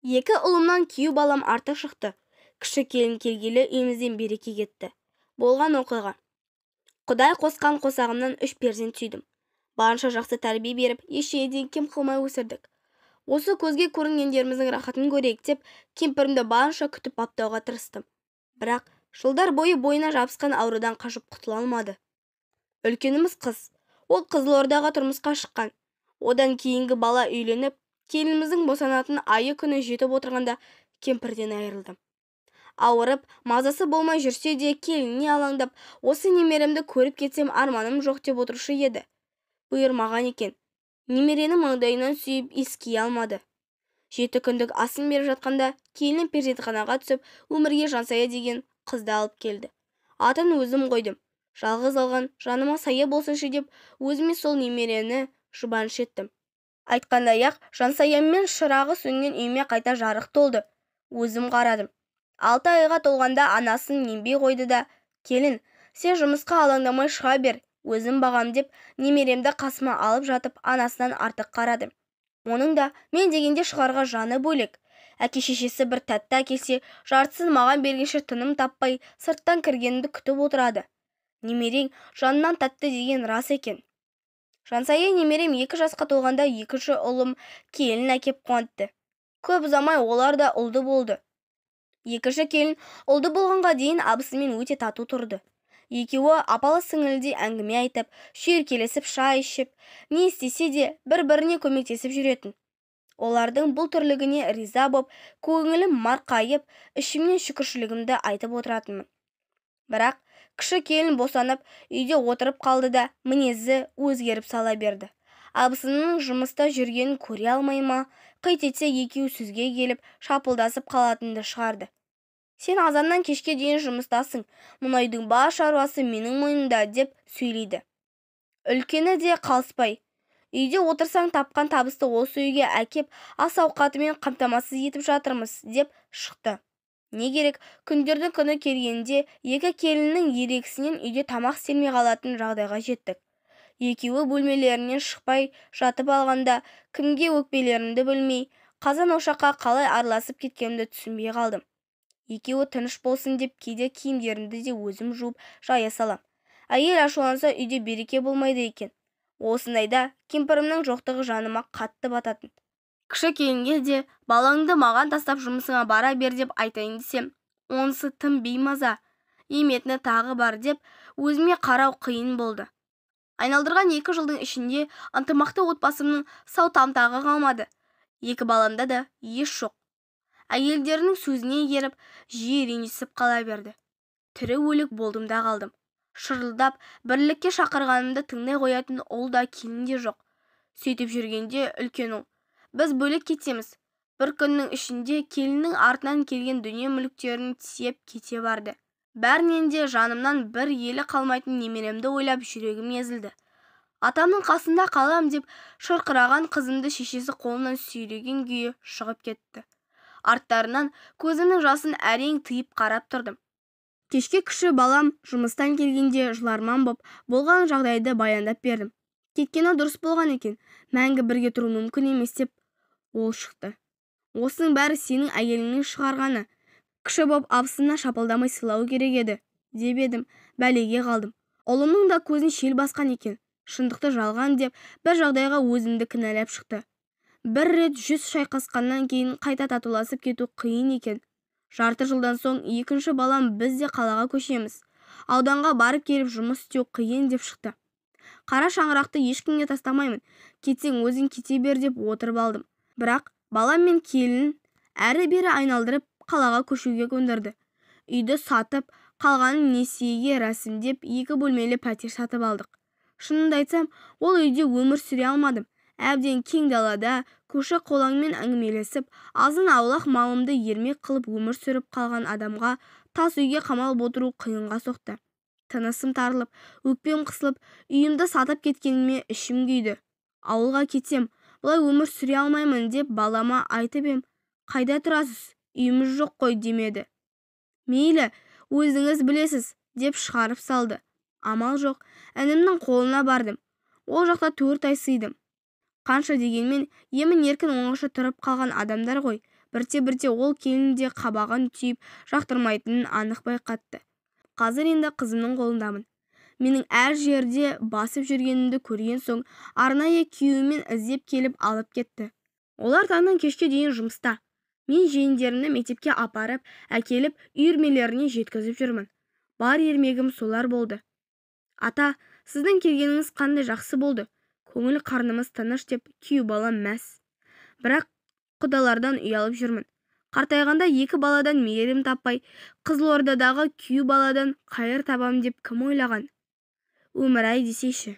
Екі ұлымнан күйеу балам артық шықты. Кіші келін келгелі үйімізден береке кетті. Болған оқиға. Құдай қосқан қосағымнан 3 перзент сүйдім. Барынша жақсы тәрбие беріп, ешеден кем қылмай өсірдік. Осы көзге көрінгендеріміздің рахатын көрейік деп, кемпірімді барынша күтіп баптауға тырыстым. Бірақ жылдар бойына жабысқан аурудан қашып құтыла алмады. Үлкеніміз қыз. Ол Қызылордаға тұрмысқа шыққан. Одан кейінгі бала үйленіп, келініміздің босанатын айы күні жетіп отырғанда кемпірден айырылдым. Ауырып, мазасы болмай жүрсе де келініне алаңдап, осы немеремді көріп кетсем арманым жоқ деп отырушы еді. Бұйырмаған екен. Немерені маңдайынан сүйіп иіскей алмады. 7 күндік асын беріп жатқанда келінім перзентханаға түсіп, өмірге Жансая деген қызды алып келді. Атын өзім қойдым. Жалғыз алған жаныма сая болсыншы деп, өзіме сол немерені жұбаныш еттім. Айтқандай-ақ Жансаяммен шырағы сөнген үйме қайта жарық толды. Өзім қарадым. 6 айға толғанда анасын ембей қойды да, келін, сен жұмысқа алаңдамай шыға бер, өзім бағам деп, немеремді қасыма алып жатып, анасынан артық қарадым. Оның да мен дегенде шығарға жаны бөлек. Әке-шешесі бір тәтті әкелсе, жартысын маған бергенше тыным таппай, сырттан кіргенімді күтіп отырады. Немерең жанынан тәтті деген рас екен. Жансая немерем 2 жасқа толғанда екінші ұлым келін әкеп қуантты. Көп ұзамай олар да ұлды болды. Екінші келін ұлды болғанға дейін абысымен өте тату тұрды. Екеуі апалы сіңілдей әңгіме айтып, шүйіркелесіп шай ішіп, не істесе де бір-біріне көмектесіп жүретін. Олардың бұл тірлігіне риза боп, көңілім марқайып, ішімнен шүкіршілігімді айтып отыратынмын. Бірақ кіші келін босанып, үйде отырып қалды да, мінезі өзгеріп сала берді. Абысының жұмыста жүргенін көре алмай ма, қит етсе екеуі сөзге келіп, шапылдасып қалатынды шығарды. Сен азаннан кешке дейін жұмыстасың, мұнайдың бар шаруасы менің мойнымда деп сөйлейді. Үлкені де қалыспай, үйде отырсаң тапқан табысты осы үйге әкеп, ас ауқатымен қамтамасыз етіп жатырмыз деп шықты. Не керек, күндердің күні келгенде екі келіннің ерегісінен үйде тамақ істелмей қалатын жағдайға жеттік. Екеуі бөлмелерінен шықпай жатып алғанда, кімге өкпелерімді білмей, қазан-ошаққа қалай араласып кеткенімді түсінбей қалдым. Екеуі тыныш болсын деп, кейде киімдерімді де өзім жуып жая салам. Әйел ашуланса үйде береке болмайды екен. Осындайда кемпірімнің жоқтығы жаныма қатты бататын. Кіші келінге де балаңды маған тастап жұмысыңа бара бер деп айтайын десем, онысы тым беймаза, еметіні тағы бар деп, өзіме қарау қиын болды. Айналдырған 2 жылдың ішінде ынтымақты отбасымның сау тамтағы қалмады. 2 баламда да еш жоқ. Әйелдерінің сөзіне еріп, жиі ренжісіп қала берді. Тірі өлік болдым да қалдым. Шырылдап, бірлікке шақырғанымды тыңдай қоятын ұл да келін де жоқ. Сөйтіп жүргенде үлкен ұл, біз бөлек кетеміз. Бір күннің ішінде келіннің артынан келген дүние мүліктерін тиеп кете барды. Бәрінен де жанымнан бір елі қалмайтын немеремді ойлап жүрегім езілді. Атамның қасында қалам деп шырқыраған қызымды шешесі қолынан сүйреген күйі шығып кетті. Арттарынан көзімнің жасын әрең тыйып қарап тұрдым. Кешке кіші балам жұмыстан келгенде жыларман боп, болған жағдайды баяндап бердім. Кеткені дұрыс болған екен, мәңгі бірге тұру мүмкін емес деп ол шықты. Осының бәрі сенің әйеліңнің шығарғаны. Кіші боп абысына шапылдамай сыйлау керек еді, деп едім, бәлеге қалдым. Ұлымның да көзін шел басқан екен. Шындықты жалған деп, бір жағдайға өзімді кінәлап шықты. Бір рет 100 шайқасқаннан кейін қайта татуласып кету қиын екен. Жарты жылдан соң екінші балам біз де қалаға көшеміз. Ауданға барып келіп жұмыс істеу қиын деп шықты. Қара шаңырақты ешкімге тастамаймын, кетсең өзің кете бер деп отырып алдым. Бірақ балам мен келін әрі-бері айналдырып қалаға көшуге көндірді. Үйді сатып, қалғанын несиеге рәсімдеп 2 бөлмелі пәтер сатып алдық. Шынымды айтсам, ол үйде өмір сүре алмадым. Әбден кең далада көші қолаңмен әңгімелесіп, азын аулақ малымды ермек қылып өмір сүріп қалған адамға тас үйге қамалып отыру қиынға соқты. Тынысым тарылып, өкпем қысылып, үйімді сатып кеткеніме ішім күйді. Ауылға кетсем, бұлай өмір сүре алмаймын деп балама айтып ем. Қайда тұрасыз? Үйіміз жоқ қой демеді. Мейлі, өзіңіз білесіз деп шығарып салды. Амал жоқ, інімнің қолына бардым. Ол жақта 4 ай сыйдым. Қанша дегенмен емін еркін оңаша тұрып қалған адамдар ғой. Бірте-бірте ол келін де қабағын түйіп жақтырмайтынын анық байқатты. Қазір енді қызымның қолындамын. Менің әр жерде басып жүргенімді көрген соң арнайы күйеуімен іздеп келіп алып кетті. Олар таңнан кешке дейін жұмыста. Мен жиендерімді мектепке апарып, әкеліп үйірмелеріне жеткізіп жүрмін. Бар ермегім солар болды. Ата, сіздің келгеніңіз қандай жақсы болды. Көңіл қарнымыз тыныш деп күйеу балам мәз. Бірақ құдалардан ұялып жүрмін. Қартайғанда екі баладан мейірім таппай, Қызылордадағы күйеу баладан қайыр табам деп кім ойлаған? Өмір-ай десейші.